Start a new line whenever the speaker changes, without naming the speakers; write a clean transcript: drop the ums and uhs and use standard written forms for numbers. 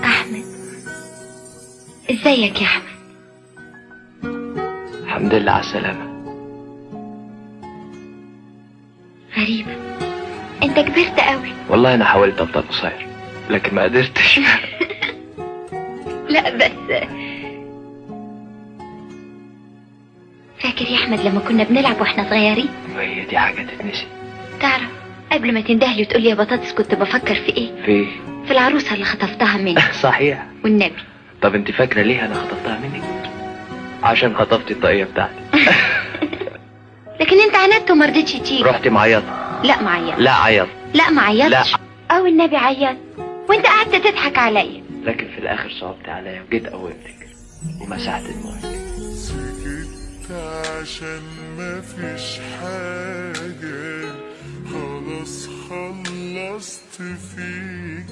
احمد، ازيك يا احمد؟
الحمد لله على السلامة.
غريبة، انت كبرت قوي.
والله انا حاولت افضل قصير لكن ما قدرتش.
لا بس فاكر يا احمد لما كنا بنلعب واحنا صغيرين؟
وهي دي حاجة تتنسي؟
تعرف قبل ما تندهلي وتقول لي يا بطاطس كنت بفكر في ايه؟ في العروسة اللي خطفتها مني.
صحيح.
والنبي.
طب انت فاكرة ليه انا خطفتها منك؟ عشان خطفتي الطاقية بتاعتي.
لكن انت عندت وما رضيتش تيجي.
رحت معيطة.
لا ما عيطت.
لا عيط.
لا ما عيطتش.
لا.
او النبي عيط وانت قعدت تضحك عليا.
لكن في الاخر صعبت عليا وجيت قومتك ومسحت دموعك.
سكت عشان مفيش حاجة، خلاص خلصت فيك.